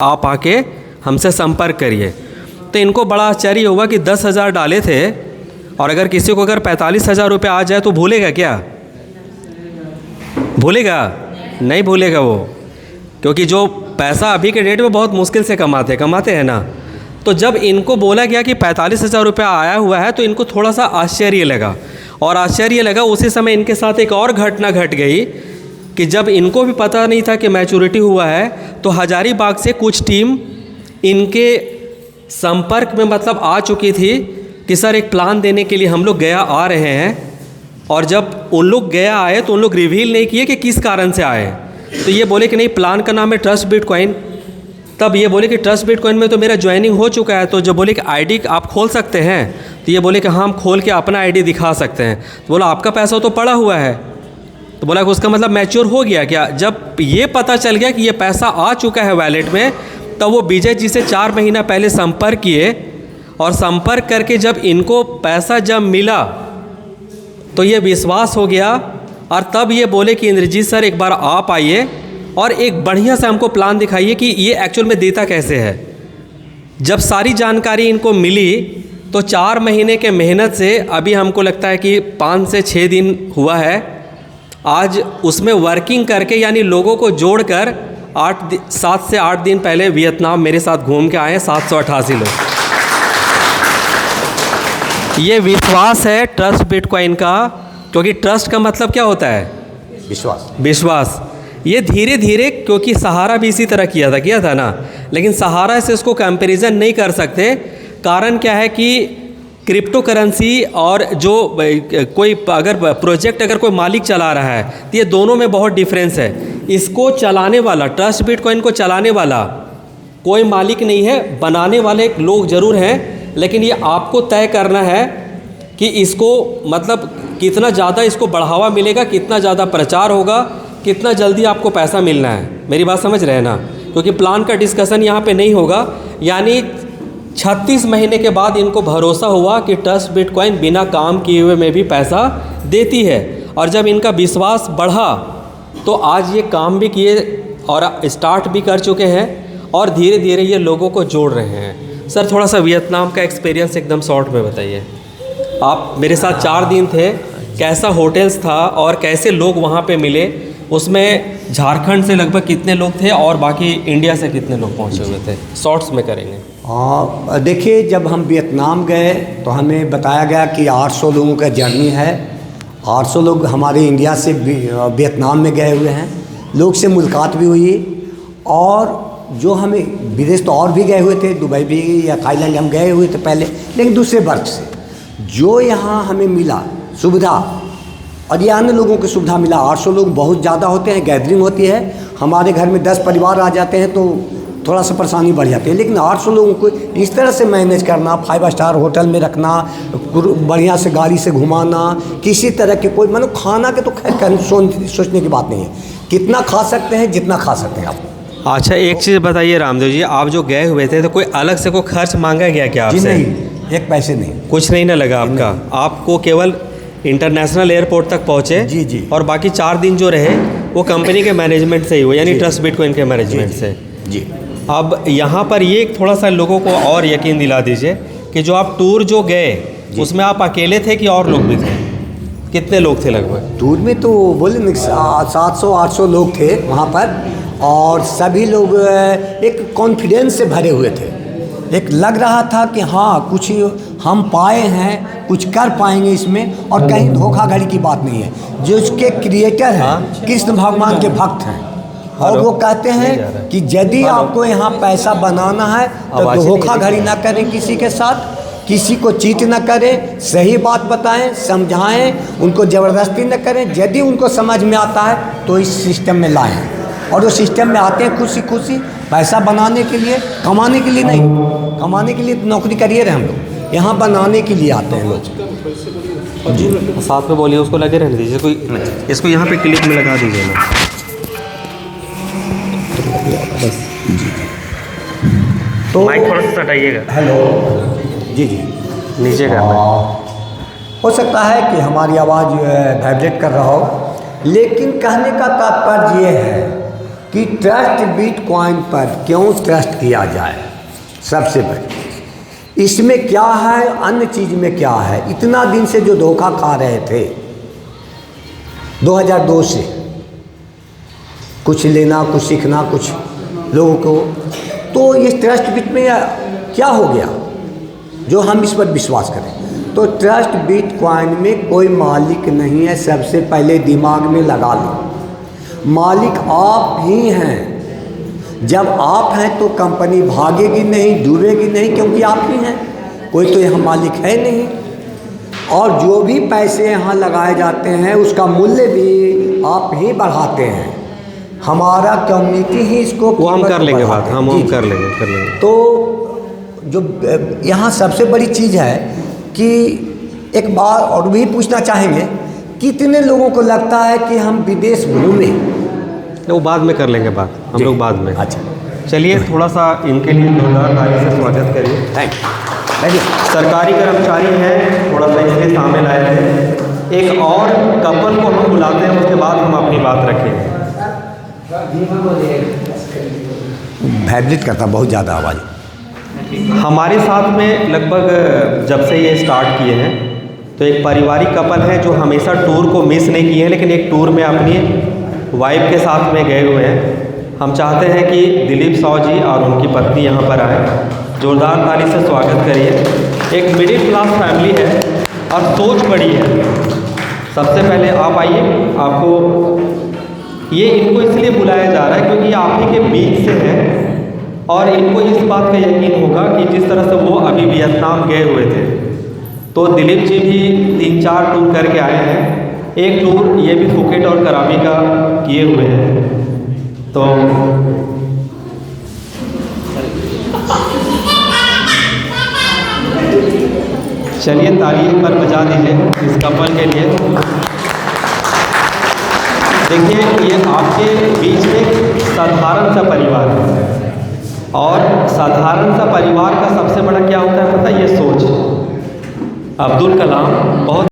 आप आके हमसे संपर्क करिए। तो इनको बड़ा आश्चर्य हुआ कि 10,000 डाले थे और अगर किसी को अगर 45,000 रुपये आ जाए तो भूलेगा क्या? भूलेगा? नहीं भूलेगा वो, क्योंकि जो पैसा अभी के डेट में बहुत मुश्किल से कमाते हैं ना। तो जब इनको बोला गया कि 45,000 रुपया आया हुआ है तो इनको थोड़ा सा आश्चर्य लगा, और आश्चर्य लगा उसी समय इनके साथ एक और घटना घट गई कि जब इनको भी पता नहीं था कि मैच्योरिटी हुआ है तो हजारीबाग से कुछ टीम इनके संपर्क में मतलब आ चुकी थी कि सर एक प्लान देने के लिए हम लोग गया आ रहे हैं। और जब उन लोग गया आए तो उन लोग रिवील नहीं किए कि किस कारण से आए। तो ये बोले कि नहीं प्लान का नाम है ट्रस्ट बिटकॉइन। तब ये बोले कि ट्रस्ट बिटकॉइन में तो मेरा ज्वाइनिंग हो चुका है। तो जब बोले कि आईडी आप खोल सकते हैं, तो ये बोले कि हाँ हम खोल के अपना आईडी दिखा सकते हैं। तो बोला आपका पैसा तो पड़ा हुआ है। तो बोला कि उसका मतलब मैच्योर हो गया क्या? जब ये पता चल गया कि ये पैसा आ चुका है वैलेट में, तब वो विजय जी से 4 महीना पहले संपर्क किए, और संपर्क करके जब इनको पैसा जब मिला तो ये विश्वास हो गया। और तब ये बोले कि इंद्रजीत सर एक बार आप आइए और एक बढ़िया से हमको प्लान दिखाइए कि ये एक्चुअल में देता कैसे है। जब सारी जानकारी इनको मिली तो 4 महीने के मेहनत से अभी हमको लगता है कि 5 से 6 दिन हुआ है। आज उसमें वर्किंग करके यानी लोगों को जोड़कर 7 से 8 दिन पहले वियतनाम मेरे साथ घूम के आए हैं 788 लोग। ये विश्वास है ट्रस्ट बिटकॉइन का, क्योंकि ट्रस्ट का मतलब क्या होता है? विश्वास। ये धीरे धीरे, क्योंकि सहारा भी इसी तरह किया था ना, लेकिन सहारा से इसको कंपैरिजन नहीं कर सकते। कारण क्या है कि क्रिप्टो करेंसी और जो कोई अगर प्रोजेक्ट अगर कोई मालिक चला रहा है तो ये दोनों में बहुत डिफरेंस है। इसको चलाने वाला, ट्रस्ट बिटकॉइन को चलाने वाला कोई मालिक नहीं है, बनाने वाले लोग ज़रूर हैं, लेकिन ये आपको तय करना है कि इसको मतलब कितना ज़्यादा इसको बढ़ावा मिलेगा, कितना ज़्यादा प्रचार होगा, कितना जल्दी आपको पैसा मिलना है। मेरी बात समझ रहे हैं ना? क्योंकि प्लान का डिस्कशन यहाँ पे नहीं होगा। यानी 36 महीने के बाद इनको भरोसा हुआ कि ट्रस्ट बिटकॉइन बिना काम किए हुए में भी पैसा देती है। और जब इनका विश्वास बढ़ा तो आज ये काम भी किए और स्टार्ट भी कर चुके हैं, और धीरे धीरे ये लोगों को जोड़ रहे हैं। सर थोड़ा सा वियतनाम का एक्सपीरियंस एकदम शॉर्ट में बताइए। आप मेरे साथ 4 दिन थे, कैसा होटल्स था और कैसे लोग वहाँ पे मिले? उसमें झारखंड से लगभग कितने लोग थे और बाकी इंडिया से कितने लोग पहुँचे हुए थे? शॉर्ट्स में करेंगे। हाँ देखिए, जब हम वियतनाम गए तो हमें बताया गया कि 800 लोगों का जर्नी है। 800 लोग हमारे इंडिया से वियतनाम में गए हुए हैं। लोग से मुलाकात भी हुई, और जो हमें विदेश तो और भी गए हुए थे, दुबई भी या थाईलैंड हम गए हुए थे पहले, लेकिन दूसरे वर्ग से जो यहाँ हमें मिला सुविधा, और ये अन्य लोगों की सुविधा मिला। 800 लोग बहुत ज़्यादा होते हैं, गैदरिंग होती है। हमारे घर में 10 परिवार आ जाते हैं तो थोड़ा सा परेशानी बढ़ जाती है, लेकिन 800 लोगों को इस तरह से मैनेज करना, 5 स्टार होटल में रखना, बढ़िया से गाड़ी से घुमाना, किसी तरह के कोई मतलब खाना के तो खैर सोचने की बात नहीं है। कितना खा सकते हैं, जितना खा सकते हैं आप। अच्छा एक चीज़ बताइए रामदेव जी, आप जो गए हुए थे तो कोई अलग से कोई खर्च मांगा गया क्या आपसे? जी नहीं, एक पैसे नहीं, कुछ नहीं ना लगा आपका? आपको केवल इंटरनेशनल एयरपोर्ट तक पहुँचे? जी जी। और बाकी 4 दिन जो रहे वो कंपनी के मैनेजमेंट से ही हुए, यानी ट्रस्ट बिटकॉइन के मैनेजमेंट से? जी। अब यहाँ पर ये थोड़ा सा लोगों को और यकीन दिला दीजिए कि जो आप टूर जो गए उसमें आप अकेले थे कि और लोग भी थे? कितने लोग थे लगभग टूर में? तो बोले 700-800 लोग थे वहाँ पर, और सभी लोग एक कॉन्फिडेंस से भरे हुए थे। एक लग रहा था कि हाँ कुछ हम पाए हैं, कुछ कर पाएंगे इसमें, और कहीं धोखाधड़ी की बात नहीं है। जो इसके क्रिएटर हैं कृष्ण भगवान के भक्त हैं, और वो कहते हैं कि यदि आपको यहाँ पैसा बनाना है तो धोखाधड़ी ना करें किसी के साथ, किसी को चीट न करें, सही बात बताएं, समझाएं, उनको ज़बरदस्ती न करें। यदि उनको समझ में आता है तो इस सिस्टम में लाएं, और वो सिस्टम में आते हैं खुशी खुशी पैसा बनाने के लिए, कमाने के लिए नहीं। कमाने के लिए तो नौकरी करिए रहे हम लोग, यहाँ बनाने के लिए आते हैं लोग। जी साथ में बोलिए, उसको लगे रहने दीजिए, कोई इसको यहाँ पे क्लिप में लगा दीजिए ना बस। तो माइक थोड़ा सा हटाइएगा। हेलो जी जी, नीचे करना। हो सकता है कि हमारी आवाज़ वाइब्रेट कर रहा हो, लेकिन कहने का तात्पर्य ये है कि ट्रस्ट बिटकॉइन पर क्यों ट्रस्ट किया जाए। सबसे पहले इसमें क्या है, अन्य चीज़ में क्या है। इतना दिन से जो धोखा खा रहे थे 2002 से, कुछ लेना, कुछ सीखना, कुछ लोगों को, तो इस ट्रस्ट बिट में क्या हो गया जो हम इस पर विश्वास करें। तो ट्रस्ट बिटकॉइन में कोई मालिक नहीं है, सबसे पहले दिमाग में लगा लो। मालिक आप ही हैं। जब आप हैं तो कंपनी भागेगी नहीं, डूबेगी नहीं, क्योंकि आप ही हैं, कोई तो यहाँ मालिक है नहीं। और जो भी पैसे यहाँ लगाए जाते हैं उसका मूल्य भी आप ही बढ़ाते हैं। हमारा कम्युनिटी ही इसको, वो हम कर लेंगे बात, हम कर लेंगे। तो जो यहाँ सबसे बड़ी चीज़ है कि एक बात और भी पूछना चाहेंगे, कितने लोगों को लगता है कि हम विदेश घूमें? वो बाद में कर लेंगे बात, हम लोग बाद में। अच्छा, चलिए थोड़ा सा इनके लिए जोरदार ताली से स्वागत करिए। Thank you. सरकारी कर्मचारी हैं, थोड़ा सा इसलिए शामिल आए थे। एक और कपल को हम बुलाते हैं, उसके बाद हम अपनी बात रखेंगे। वाइब्रेट करता बहुत ज़्यादा आवाज़। हमारे साथ में लगभग जब से ये स्टार्ट किए हैं तो एक पारिवारिक कपल है जो हमेशा टूर को मिस नहीं किए हैं, लेकिन एक टूर में अपनी वाइफ के साथ में गए हुए हैं। हम चाहते हैं कि दिलीप साव जी और उनकी पत्नी यहाँ पर आए। जोरदार ताली से स्वागत करिए। एक मिडिल क्लास फैमिली है और सोच बड़ी है। सबसे पहले आप आइए। आपको ये इनको इसलिए बुलाया जा रहा है क्योंकि आप ही के बीच से हैं और इनको इस बात का यकीन होगा कि जिस तरह से वो अभी वियतनाम गए हुए थे, तो दिलीप जी भी 3-4 टूर करके आए हैं। एक टूर ये भी फुकेट और करावी का किए हुए हैं। तो चलिए ताली एक बार बजा दीजिए इस कपल के लिए। देखिए ये आपके बीच में साधारण सा परिवार है और साधारण सा परिवार का सबसे बड़ा क्या होता है पता है? ये सोच। अब्दुल कलाम बहुत